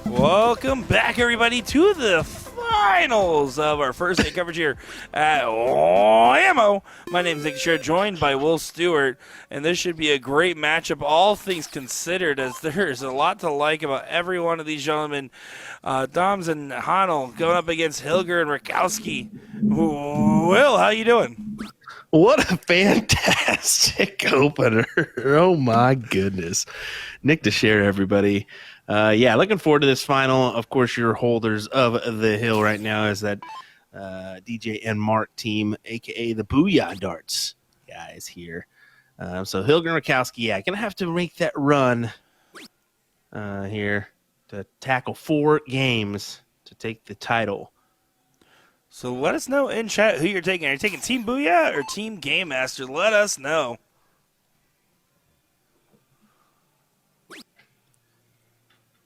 Welcome back, everybody, to the finals of our first day coverage here at WAMO. My name is Dichiria, joined by Will Stuart, and this should be a great matchup, all things considered, as there's a lot to like about every one of these gentlemen. Daams and Haenel going up against Hilger and Rakowski. Will, how you doing? What a fantastic opener. Oh, my goodness. Nick to share, everybody. Looking forward to this final. Of course, your holders of the hill right now is that DJ and Mark team, a.k.a. the Booyah Darts guys here. So Hilger and Rakowski, going to have to make that run here to tackle 4 games to take the title. So let us know in chat who you're taking. Are you taking Team Booyah or Team Game Master? Let us know.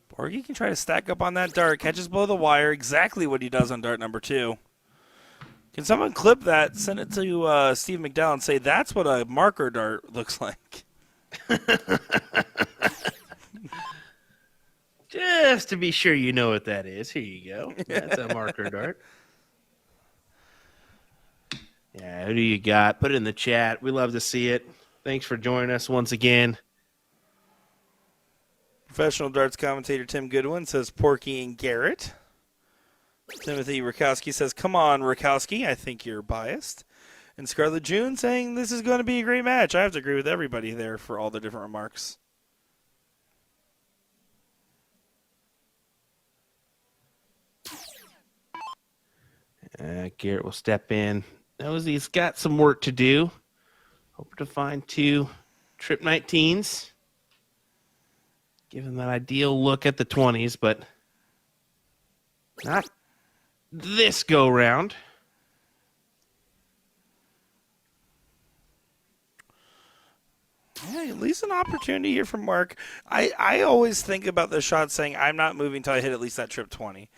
Porgy can try to stack up on that dart, catches below the wire, exactly what he does on dart number 2. Can someone clip that, send it to Steve McDowell and say that's what a marker dart looks like? Just to be sure you know what that is. Here you go. That's a marker dart. Yeah, who do you got? Put it in the chat. We love to see it. Thanks for joining us once again. Professional darts commentator Tim Goodwin says Porky and Garrett. Timothy Rakowski says, come on, Rakowski. I think you're biased. And Scarlett June saying this is going to be a great match. I have to agree with everybody there for all the different remarks. Garrett will step in. Knows he's got some work to do. Hope to find 2 trip 19s. Give him that ideal look at the 20s, but not this go round. Yeah, at least an opportunity here from Mark. I always think about the shot saying I'm not moving until I hit at least that trip 20.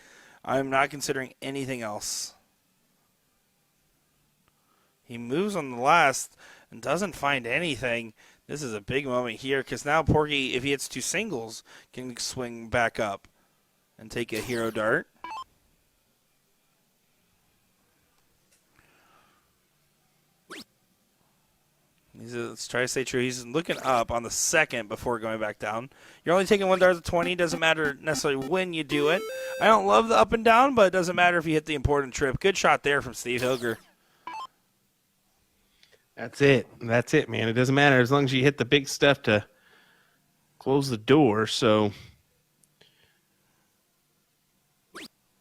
I'm not considering anything else. He moves on the last and doesn't find anything. This is a big moment here because now Porky, if he hits 2 singles, can swing back up and take a hero dart. Let's try to stay true. He's looking up on the second before going back down. You're only taking 1 dart at 20. Doesn't matter necessarily when you do it. I don't love the up and down, but it doesn't matter if you hit the important trip. Good shot there from Steve Hilger. That's it. That's it, man. It doesn't matter as long as you hit the big stuff to close the door. So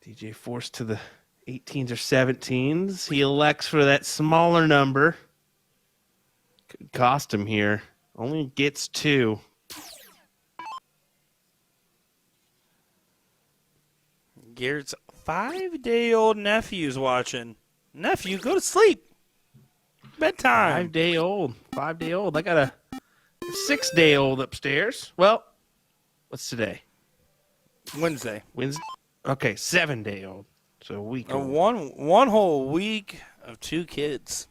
DJ forced to the 18s or 17s. He elects for that smaller number. Could cost him here. Only gets 2. Garrett's 5-day-old nephew's watching. Nephew, go to sleep. Bedtime. 5-day-old. 5-day-old. I got a 6-day-old upstairs. Well, what's today? Wednesday. Okay, 7-day-old. So a week. One whole week of 2 kids.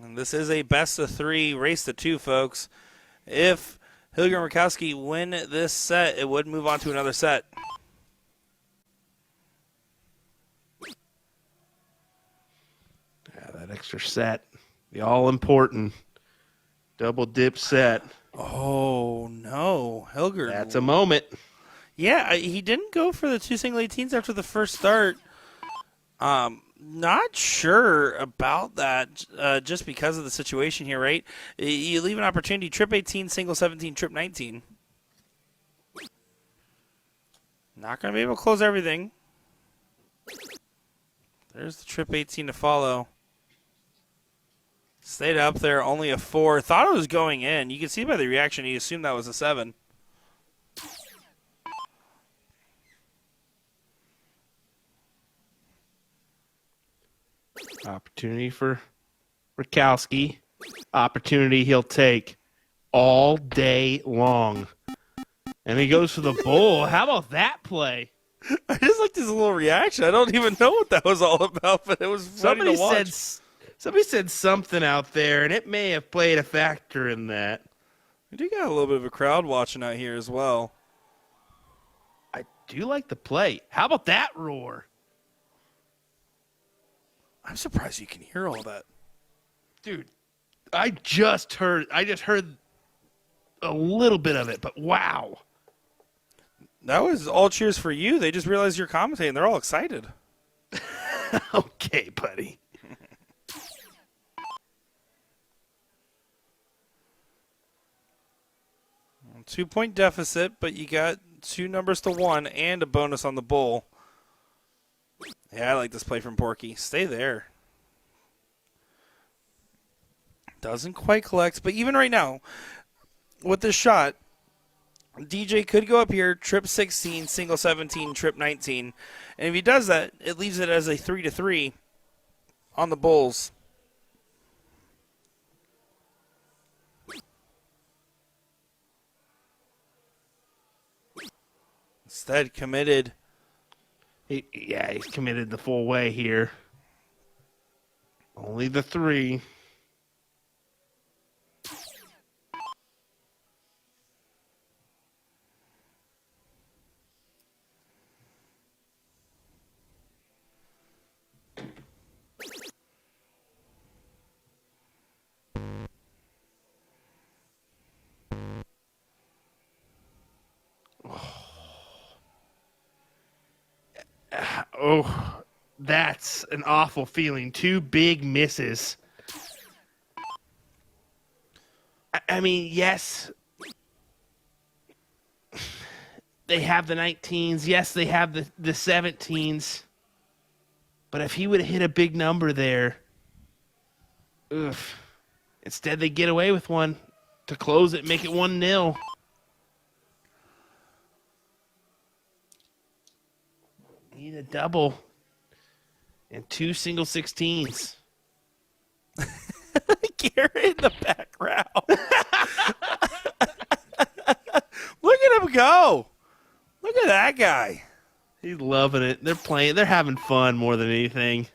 And this is a best of 3 race to 2, folks. If Hilger and Rakowski win this set, it would move on to another set. That extra set, the all-important double dip set. Oh, no. Hilger. That's a moment. Yeah, he didn't go for the 2 single 18s after the first start. Not sure about that just because of the situation here, right? You leave an opportunity, trip 18, single 17, trip 19. Not going to be able to close everything. There's the trip 18 to follow. Stayed up there, only a 4. Thought it was going in. You can see by the reaction, he assumed that was a 7. Opportunity for Rakowski. Opportunity he'll take all day long. And he goes for the bull. How about that play? I just liked his little reaction. I don't even know what that was all about, but it was funny to watch. Somebody said something out there, and it may have played a factor in that. We do got a little bit of a crowd watching out here as well. I do like the play. How about that roar? I'm surprised you can hear all that. Dude, I just heard a little bit of it, but wow. That was all cheers for you. They just realized you're commentating. They're all excited. Okay, buddy. 2-point deficit, but you got 2 numbers to 1 and a bonus on the bull. Yeah, I like this play from Porky. Stay there. Doesn't quite collect, but even right now, with this shot, DJ could go up here, trip 16, single 17, trip 19. And if he does that, it leaves it as a 3-3 on the bulls. Instead, committed. He's committed the full way here. Only the 3. Oh, that's an awful feeling. 2 big misses. I mean, yes, they have the 19s. Yes, they have the 17s. But if he would have hit a big number there, instead they get away with one to close it, make it 1-0. Need a double and 2 single 16s. Garrett in the background. Look at him go. Look at that guy. He's loving it. They're playing. They're having fun more than anything.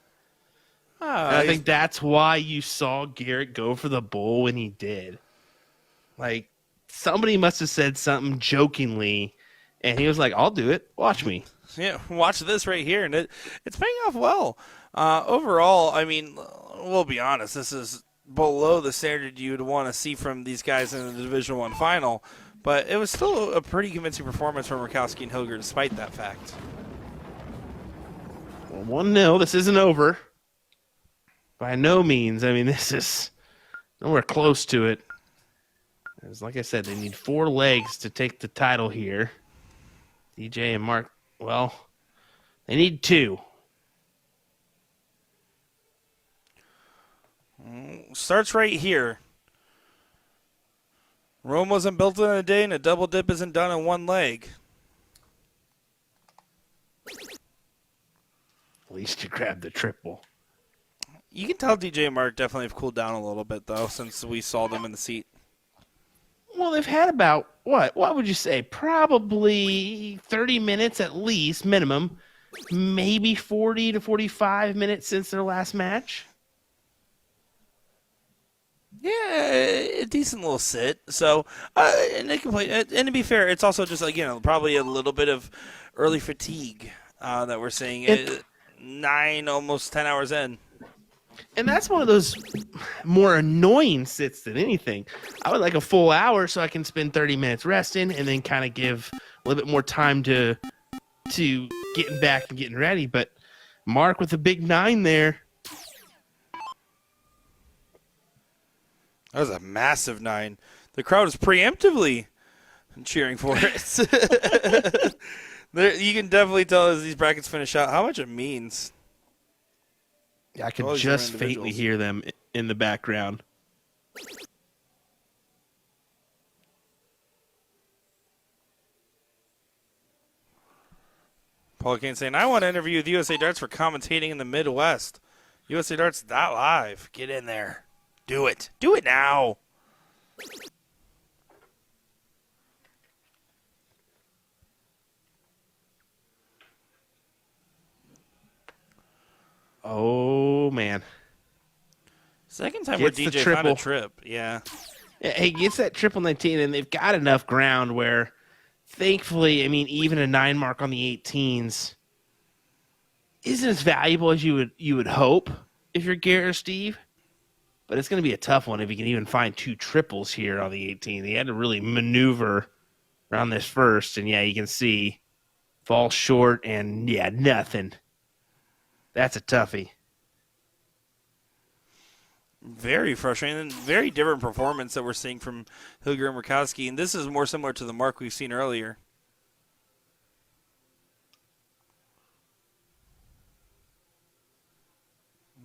I think that's why you saw Garrett go for the bull when he did. Like, somebody must have said something jokingly, and he was like, I'll do it. Watch me. Yeah, watch this right here, and it's paying off well. Overall, I mean, we'll be honest, this is below the standard you'd want to see from these guys in the Division I final, but it was still a pretty convincing performance from Rakowski and Hilger despite that fact. Well, 1-0. This isn't over. By no means. I mean, this is nowhere close to it. As like I said, they need 4 legs to take the title here. DJ and Mark, well, they need 2. Starts right here. Rome wasn't built in a day, and a double dip isn't done in 1 leg. At least you grabbed the triple. You can tell DJ and Mark definitely have cooled down a little bit, though, since we saw them in the seat. Well, they've had about, what would you say? Probably 30 minutes at least, minimum. Maybe 40 to 45 minutes since their last match. Yeah, a decent little sit. So, and to be fair, it's also just, again, probably a little bit of early fatigue that we're seeing. 9, almost 10 hours in. And that's one of those more annoying sits than anything. I would like a full hour so I can spend 30 minutes resting and then kind of give a little bit more time to getting back and getting ready. But Mark with a big 9 there. That was a massive 9. The crowd is preemptively cheering for it. You can definitely tell as these brackets finish out how much it means. I could just faintly hear them in the background. Paul Kane saying, I want to interview with USA Darts for commentating in the Midwest. usadarts.live. Get in there. Do it. Do it now. Oh, man. Second time where Gets the DJ found a triple. trip. Yeah. He gets that triple 19, and they've got enough ground where, thankfully, I mean, even a 9 mark on the 18s isn't as valuable as you would hope if you're Garrett or Steve. But it's going to be a tough one if you can even find 2 triples here on the 18. He had to really maneuver around this first, and yeah, you can see fall short and yeah, nothing. That's a toughie. Very frustrating and very different performance that we're seeing from Hilger and Rakowski, and this is more similar to the mark we've seen earlier.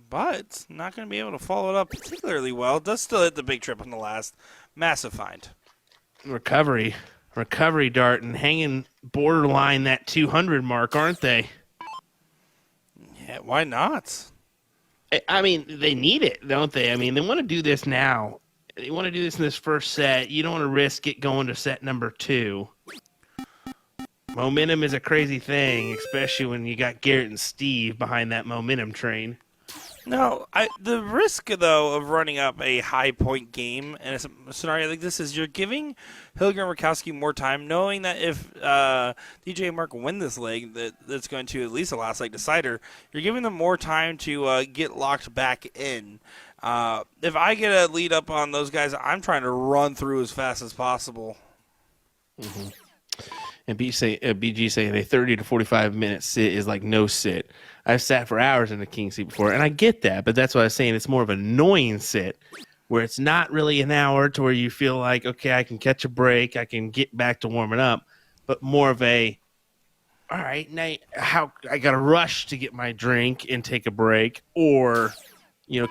But not going to be able to follow it up particularly well. Does still hit the big trip on the last. Massive find. Recovery dart and hanging borderline that 200 mark, aren't they? Yeah, why not? I mean, they need it, don't they? I mean, they want to do this now. They want to do this in this first set. You don't want to risk it going to set number 2. Momentum is a crazy thing, especially when you got Garrett and Steve behind that momentum train. No, the risk, though, of running up a high-point game in a scenario like this is you're giving Hilger and Rakowski more time, knowing that if DJ and Mark win this leg, that's going to at least the last leg decider, you're giving them more time to get locked back in. If I get a lead up on those guys, I'm trying to run through as fast as possible. Mm-hmm. And BG saying a 30 to 45 minute sit is like no sit. I've sat for hours in the king seat before, and I get that, but that's what I was saying. It's more of an annoying sit where it's not really an hour to where you feel like, okay, I can catch a break, I can get back to warming up, but more of a, all right, now I got to rush to get my drink and take a break or,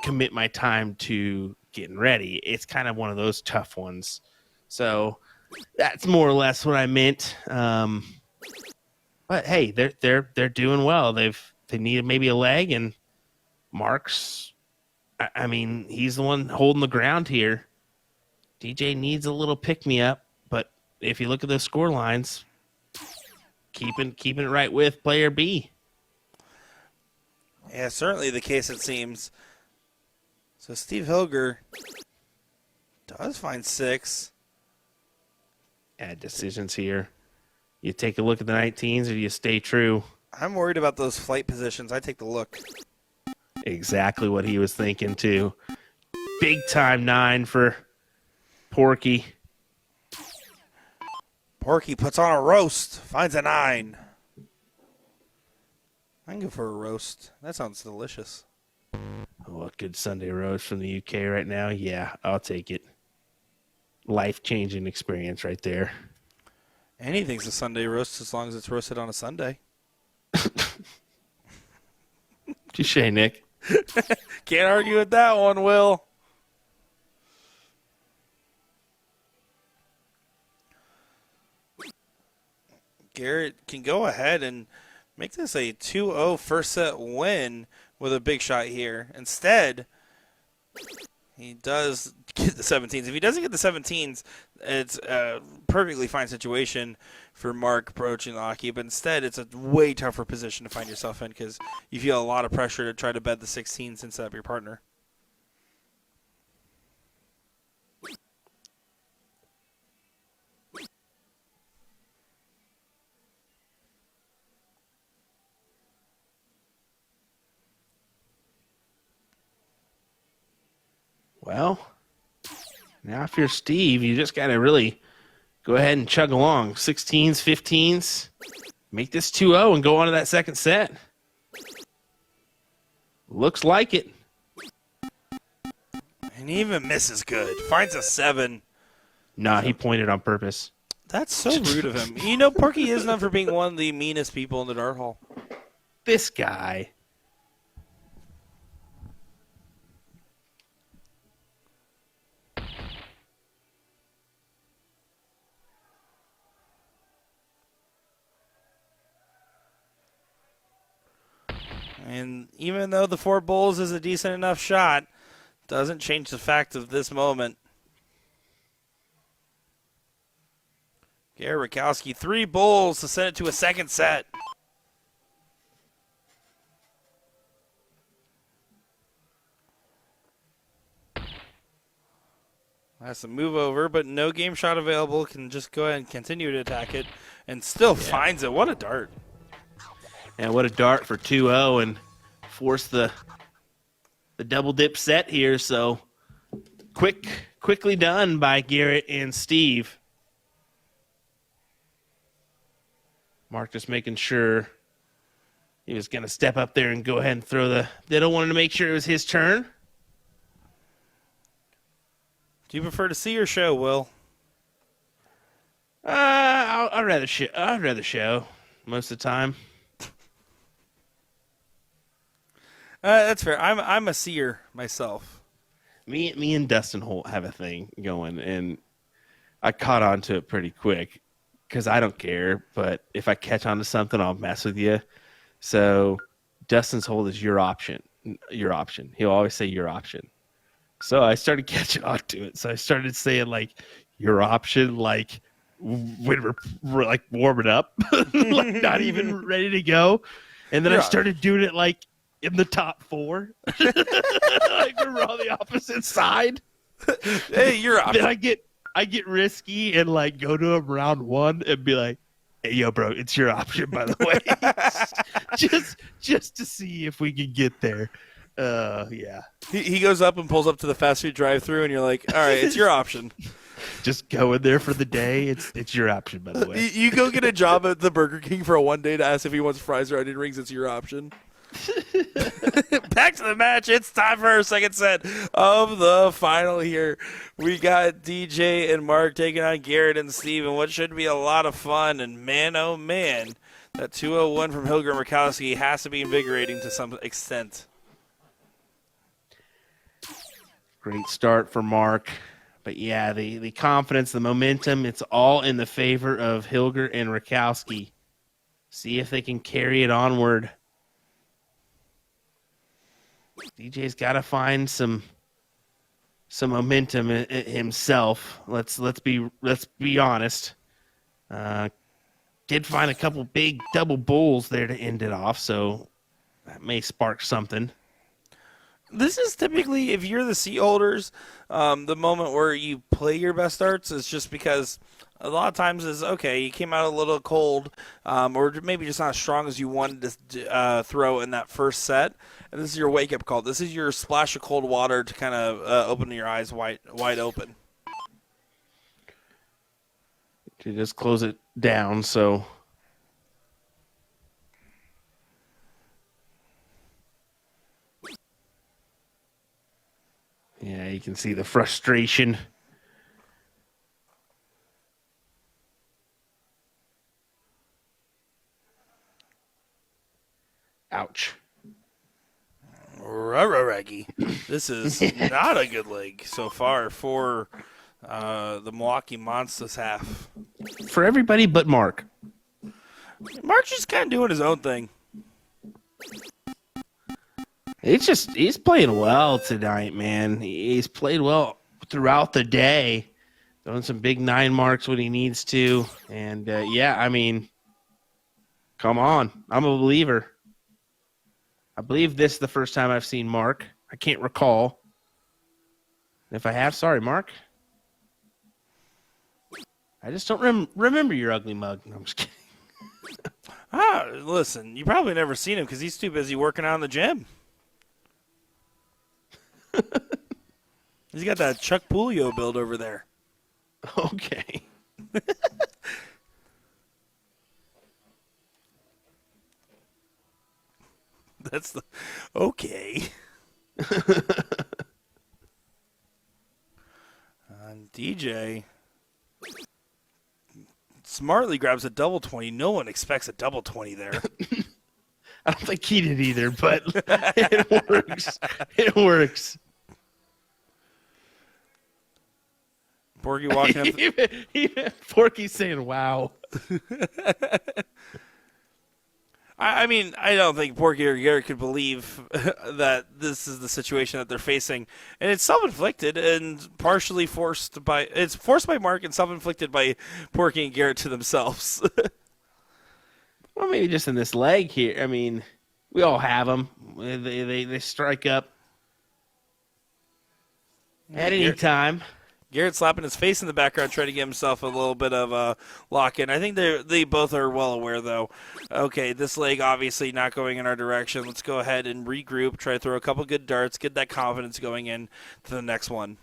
commit my time to getting ready. It's kind of one of those tough ones. So that's more or less what I meant. But hey, they're doing well. They need maybe a leg, and Mark's. I mean, he's the one holding the ground here. DJ needs a little pick me up, but if you look at those score lines, keeping it right with player B. Yeah, certainly the case it seems. So Steve Hilger does find 6. Decisions here. You take a look at the 19s or you stay true. I'm worried about those flight positions. I take the look. Exactly what he was thinking, too. Big time 9 for Porky. Porky puts on a roast. Finds a 9. I can go for a roast. That sounds delicious. Oh, a good Sunday roast from the UK right now. Yeah, I'll take it. Life-changing experience right there. Anything's a Sunday roast as long as it's roasted on a Sunday. Touche, Nick. Can't argue with that one, Will. Garrett can go ahead and make this a 2-0 first set win with a big shot here. Instead, he does get the 17s. If he doesn't get the 17s, it's a perfectly fine situation for Mark approaching the hockey. But instead, it's a way tougher position to find yourself in because you feel a lot of pressure to try to bet the 16s instead of your partner. Well, now if you're Steve, you just got to really go ahead and chug along. 16s, 15s. Make this 2-0 and go on to that second set. Looks like it. And he even misses good. Finds a 7. Nah, he pointed on purpose. That's so rude of him. You know, Porky is known for being one of the meanest people in the dart hall. This guy. And even though the 4 bulls is a decent enough shot, doesn't change the fact of this moment. Garrett Rakowski, 3 bulls to send it to a second set. Has to move over, but no game shot available. Can just go ahead and continue to attack it, and still finds it. What a dart! And what a dart for 2-0 and force the double dip set here. So quickly done by Garrett and Steve. Mark just making sure he was going to step up there and go ahead and throw the diddle. Wanted to make sure it was his turn. Do you prefer to see or show, Will? I'd rather show most of the time. That's fair. I'm a seer myself. Me and Dustin Holt have a thing going, and I caught on to it pretty quick because I don't care. But if I catch on to something, I'll mess with you. So Dustin's Holt is your option. Your option. He'll always say your option. So I started catching on to it. So I started saying like your option, like when we're like warming up, like not even ready to go. And then I started doing it like in the top 4. Like we're on the opposite side. Hey, your option. Then I get risky and like go to him round 1 and be like, hey, yo, bro, it's your option, by the way. just to see if we can get there. Yeah. He goes up and pulls up to the fast food drive-thru, and you're like, all right, it's your option. Just go in there for the day. It's your option, by the way. You go get a job at the Burger King for a one day to ask if he wants fries or onion rings. It's your option. Back to the match. It's time for our second set of the final here. We got DJ and Mark taking on Garrett and Steve in what should be a lot of fun. And man, oh man, that 201 from Hilger and Rakowski has to be invigorating to some extent. Great start for Mark. But yeah, the confidence, the momentum, it's all in the favor of Hilger and Rakowski. See if they can carry it onward. DJ's got to find some momentum himself. Let's be honest. Did find a couple big double bowls there to end it off, so that may spark something. This is typically, if you're the seat holders, the moment where you play your best darts is just because a lot of times is, okay, you came out a little cold, or maybe just not as strong as you wanted to throw in that first set, and this is your wake-up call. This is your splash of cold water to kind of open your eyes wide open. To just close it down, so... Yeah, you can see the frustration. Ouch. Raggy. This is not a good leg so far for the Milwaukee Monsters half. For everybody but Mark. Mark's just kind of doing his own thing. He's playing well tonight, man. He's played well throughout the day, throwing some big 9 marks when he needs to. And, yeah, I mean, come on. I'm a believer. I believe this is the first time I've seen Mark. I can't recall. If I have, sorry, Mark. I just don't remember your ugly mug. No, I'm just kidding. Listen, you probably never seen him because he's too busy working out in the gym. He's got that Chuck Pulio build over there. Okay. That's the okay. DJ smartly grabs a double 20. No one expects a double 20 there. I don't think he did either, but it works. It works. Porky walking up. Even Porky's saying, wow. I mean, I don't think Porky or Garrett could believe that this is the situation that they're facing. And it's self-inflicted and partially forced by Mark and self-inflicted by Porky and Garrett to themselves. Well, maybe just in this leg here. I mean, we all have them. They strike up at any time. Garrett slapping his face in the background, trying to get himself a little bit of a lock-in. I think they both are well aware, though. Okay, this leg obviously not going in our direction. Let's go ahead and regroup, try to throw a couple good darts, get that confidence going in to the next one.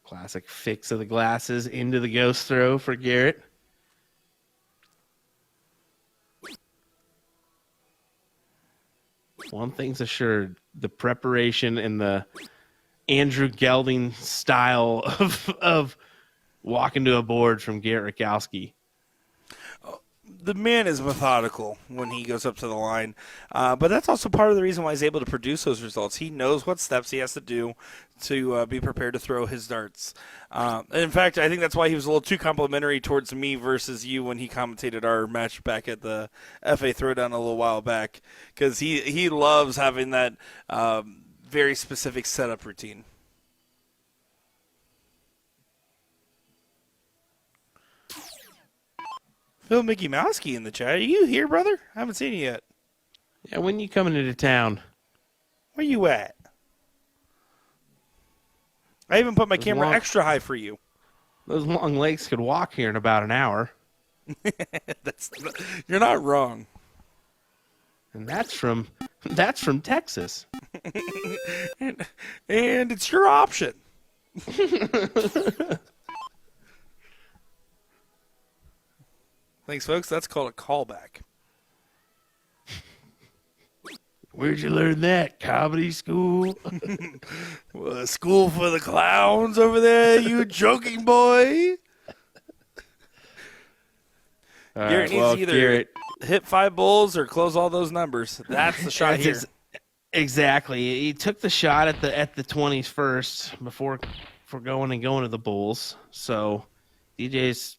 Classic fix of the glasses into the ghost throw for Garrett. One thing's assured, the preparation and the Andrew Gelding style of walking to a board from Garrett Rakowski. The man is methodical when he goes up to the line, but that's also part of the reason why he's able to produce those results. He knows what steps he has to do to be prepared to throw his darts. And in fact, I think that's why he was a little too complimentary towards me versus you when he commentated our match back at the FA Throwdown a little while back, because he loves having that very specific setup routine. Phil Mickey Mouski in the chat. Are you here, brother? I haven't seen you yet. Yeah, when you coming into town? Where you at? I even put my camera extra high for you. Those long legs could walk here in about an hour. You're not wrong. And that's from Texas. and it's your option. Thanks, folks. That's called a callback. Where'd you learn that? Comedy school? Well, school for the clowns over there, you joking boy. Garrett needs to either hit 5 bulls or close all those numbers. That's the shot here. Exactly. He took the shot at the 20s first before going to the bulls. So DJ's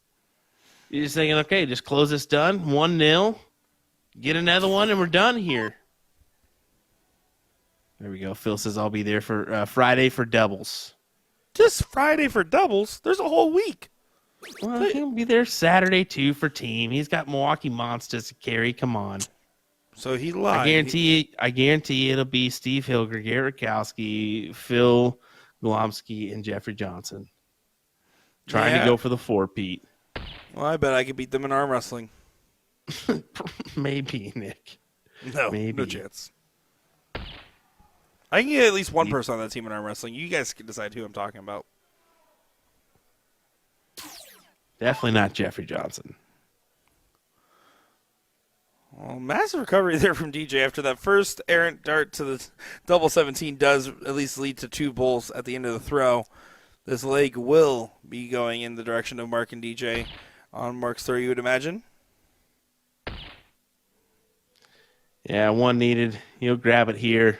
thinking, okay, just close this done. 1-0. Get another one, and we're done here. There we go. Phil says I'll be there for Friday for doubles. Just Friday for doubles? There's a whole week. Well, he'll be there Saturday, too, for team. He's got Milwaukee Monsters to carry. Come on. So he lied. I guarantee it'll be Steve Hilger, Garrett Rakowski, Phil Glomsky, and Jeffrey Johnson. Trying to go for the 4-peat. Well, I bet I could beat them in arm wrestling. Maybe, Nick. No, Maybe. No chance. I can get at least one person on that team in arm wrestling. You guys can decide who I'm talking about. Definitely not Jeffrey Johnson. Well, massive recovery there from DJ after that first errant dart to the double 17 does at least lead to 2 bulls at the end of the throw. This leg will be going in the direction of Mark and DJ on Mark's throw, you would imagine. Yeah, one needed. He'll grab it here.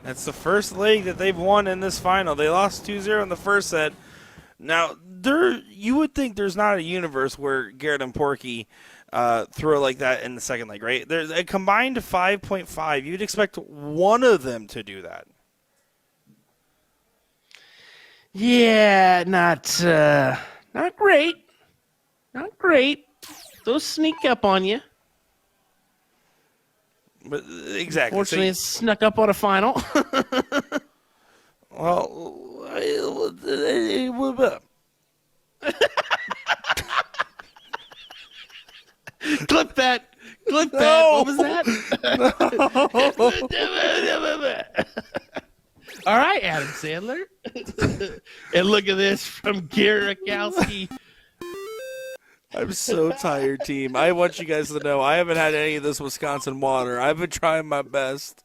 That's the first leg that they've won in this final. They lost 2-0 in the first set. Now, you would think there's not a universe where Garrett and Porky throw like that in the second leg, right? There's a combined 5.5. You'd expect one of them to do that. Yeah, not great. Not great. Those sneak up on you. But exactly. Fortunately, it snuck up on a final. Well, Clip that. Clip that. No. What was that? All right, Adam Sandler. And look at this from Garrett Rakowski. I'm so tired, team. I want you guys to know I haven't had any of this Wisconsin water. I've been trying my best.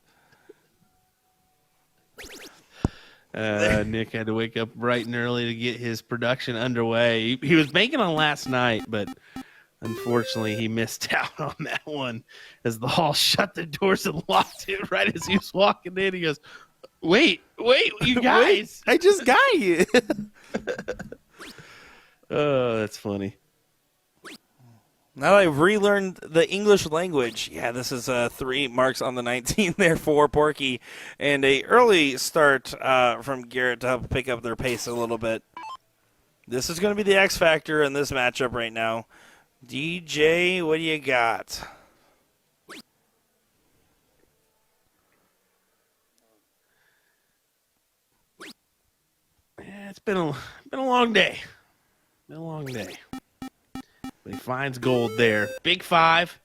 Nick had to wake up bright and early to get his production underway. He was making on last night, but unfortunately he missed out on that one as the hall shut the doors and locked it right as he was walking in. He goes, wait, you guys. I just got you. Oh, that's funny. Now that I've relearned the English language, yeah, this is 3 marks on the 19 there for Porky, and a early start from Garrett to help pick up their pace a little bit. This is going to be the X factor in this matchup right now. DJ, what do you got? Yeah, it's been a long day. Been a long day. But he finds gold there. Big 5.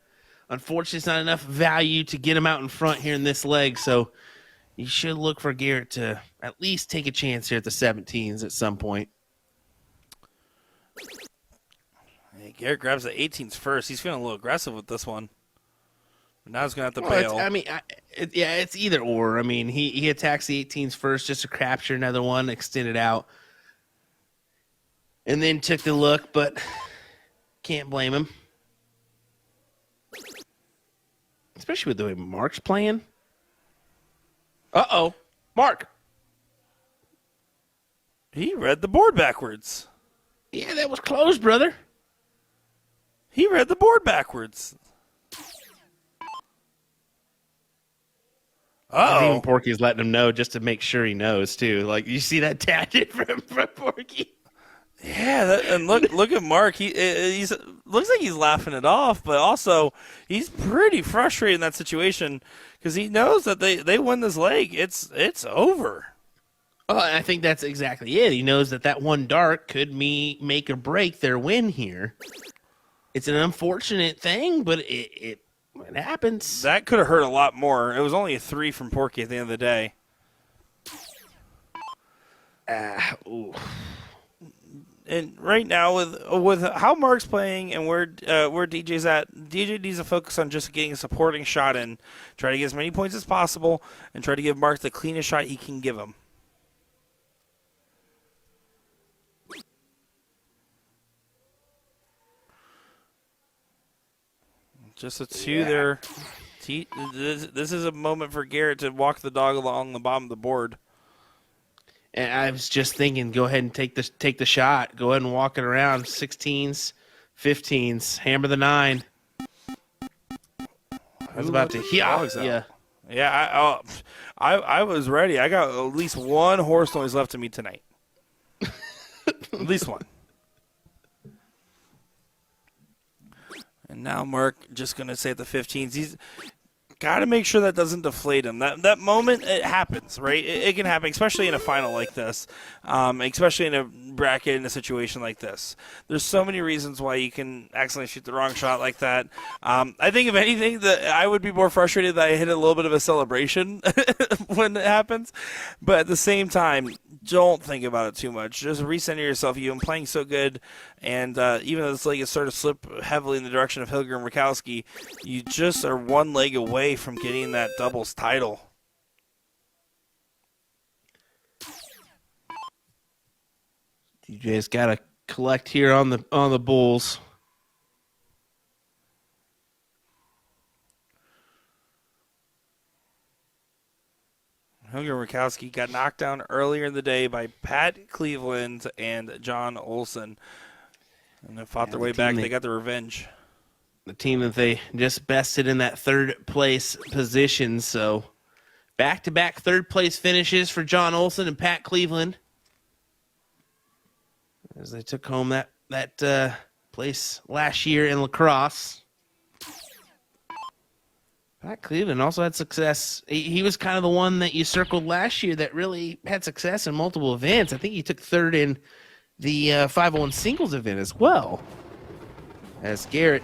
Unfortunately, it's not enough value to get him out in front here in this leg, so you should look for Garrett to at least take a chance here at the 17s at some point. Hey, Garrett grabs the 18s first. He's feeling a little aggressive with this one. But now he's going to have to bail. It's either or. I mean, he attacks the 18s first just to capture another one, extend it out, and then took the look, but can't blame him. Especially with the way Mark's playing. Uh-oh. Mark. He read the board backwards. Yeah, that was close, brother. He read the board backwards. Even Porky's letting him know just to make sure he knows, too. Like, you see that tangent from Porky? Yeah, and look at Mark. He's looks like he's laughing it off, but also he's pretty frustrated in that situation because he knows that they win this leg. It's over. Oh, I think that's exactly it. He knows that one dart could make or break their win here. It's an unfortunate thing, but it happens. That could have hurt a lot more. It was only a 3 from Porky at the end of the day. Ooh. And right now, with how Mark's playing and where DJ's at, DJ needs to focus on just getting a supporting shot in, try to get as many points as possible, and try to give Mark the cleanest shot he can give him. Just a 2 there. This is a moment for Garrett to walk the dog along the bottom of the board. And I was just thinking, go ahead and take the shot. Go ahead and walk it around. 16s, 15s, hammer the 9. I was about to Yeah. Yeah, I was ready. I got at least one horse noise left to me tonight. At least one. And now Mark just going to say at the 15s, he's got to make sure that doesn't deflate him. That moment, it happens, right? It can happen, especially in a final like this, especially in a bracket in a situation like this. There's so many reasons why you can accidentally shoot the wrong shot like that. I think, if anything, that I would be more frustrated that I hit a little bit of a celebration when it happens. But at the same time, don't think about it too much. Just recenter yourself. You've been playing so good, and even though this leg has started to slip heavily in the direction of Hilger and Rakowski, you just are one leg away from getting that doubles title. DJ's got to collect here on the bulls. Hilger Rakowski got knocked down earlier in the day by Pat Cleveland and John Olson. And they fought their way back. They got the revenge. The team that they just bested in that third place position. So back-to-back third place finishes for John Olson and Pat Cleveland, as they took home that place last year in lacrosse. Pat Cleveland also had success. He was kind of the one that you circled last year that really had success in multiple events. I think he took third in the 501 singles event as well. As Garrett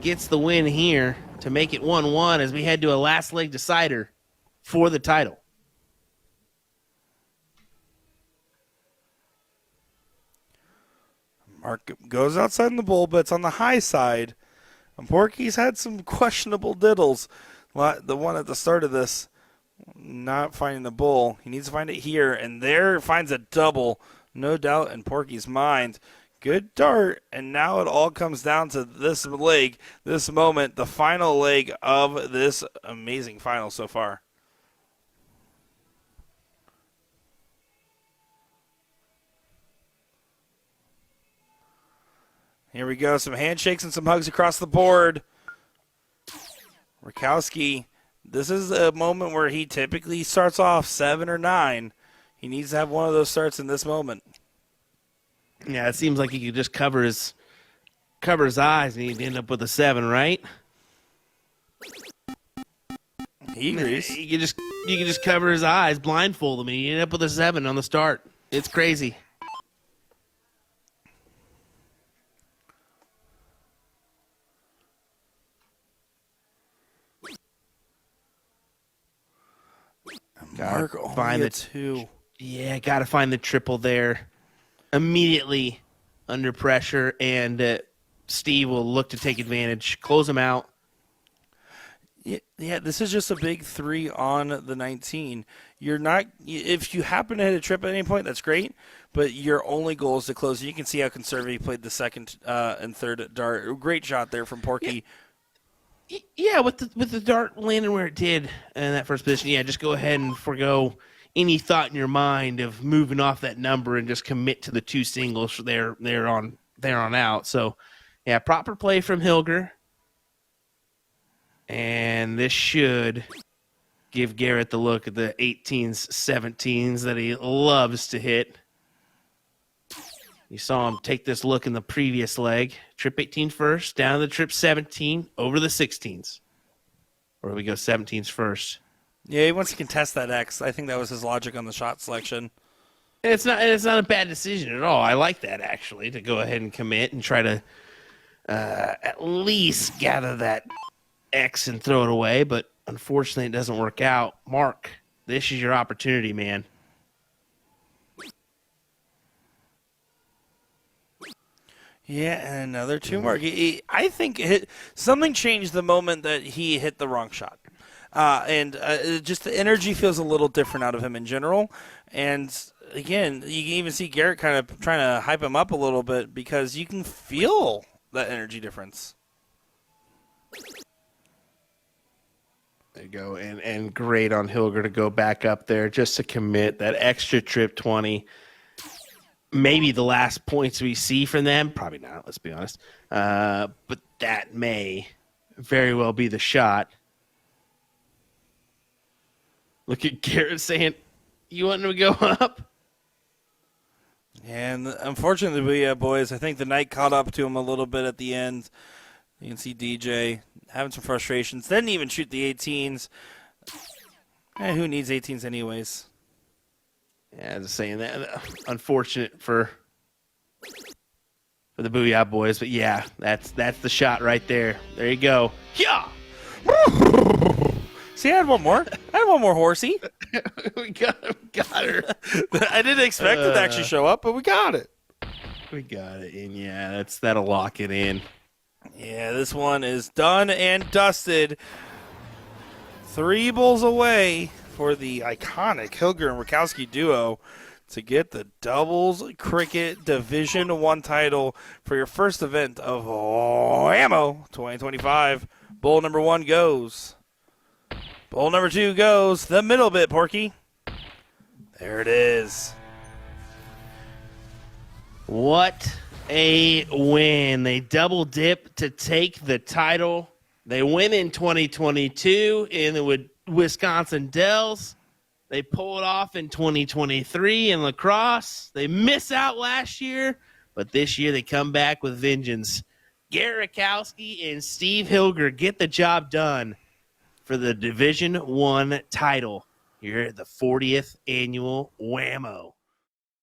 gets the win here to make it 1-1 as we head to a last leg decider for the title. Mark goes outside in the bull, but it's on the high side. And Porky's had some questionable diddles. The one at the start of this, not finding the bull. He needs to find it here, and there finds a double, no doubt in Porky's mind. Good dart, and now it all comes down to this leg, this moment, the final leg of this amazing final so far. Here we go. Some handshakes and some hugs across the board. Rakowski, this is a moment where he typically starts off 7 or 9. He needs to have one of those starts in this moment. Yeah, it seems like he could just cover his eyes and he'd end up with a 7, right? He agrees. You could just cover his eyes, blindfold him, and you end up with a 7 on the start. It's crazy. Mark find the 2. Yeah, got to find the triple there immediately under pressure, and Steve will look to take advantage, close him out. Yeah, this is just a big 3 on the 19. You're not, if you happen to hit a trip at any point, that's great, but your only goal is to close. You can see how conservative he played the second and third dart. Great shot there from Porky. Yeah, with the dart landing where it did in that first position, yeah, just go ahead and forgo any thought in your mind of moving off that number and just commit to the 2 singles there on out. So, yeah, proper play from Hilger. And this should give Garrett the look at the 18s, 17s that he loves to hit. You saw him take this look in the previous leg. Trip 18 first, down to the trip 17, over the 16s. Or do we go 17s first? Yeah, he wants to contest that X. I think that was his logic on the shot selection. And it's not a bad decision at all. I like that, actually, to go ahead and commit and try to at least gather that X and throw it away. But unfortunately, it doesn't work out. Mark, this is your opportunity, man. Yeah, and another 2 mark. I think something changed the moment that he hit the wrong shot. And just the energy feels a little different out of him in general. And, again, you can even see Garrett kind of trying to hype him up a little bit because you can feel that energy difference. There you go. And great on Hilger to go back up there just to commit that extra trip 20. Maybe the last points we see from them. Probably not, let's be honest. But that may very well be the shot. Look at Garrett saying, you want him to go up? And unfortunately, boys, I think the night caught up to him a little bit at the end. You can see DJ having some frustrations. Didn't even shoot the 18s. Who needs 18s anyways? Yeah, just saying that. Unfortunate for the Booyah boys, but yeah, that's the shot right there. There you go. Yeah. See, I had one more. Horsey. we got her. I didn't expect it to actually show up, but we got it. We got it, and yeah, that'll lock it in. Yeah, this one is done and dusted. 3 bowls away for the iconic Hilger and Rakowski duo to get the doubles cricket Division 1 title for your first event of WAMO 2025. Bowl number 1 goes. Bowl number 2 goes. The middle bit, Porky. There it is. What a win. They double dip to take the title. They win in 2022 in the Wisconsin Dells. They pull it off in 2023 in lacrosse. They miss out last year, but this year they come back with vengeance. Garrett Rakowski and Steve Hilger get the job done for the Division 1 title here at the 40th annual WAMO.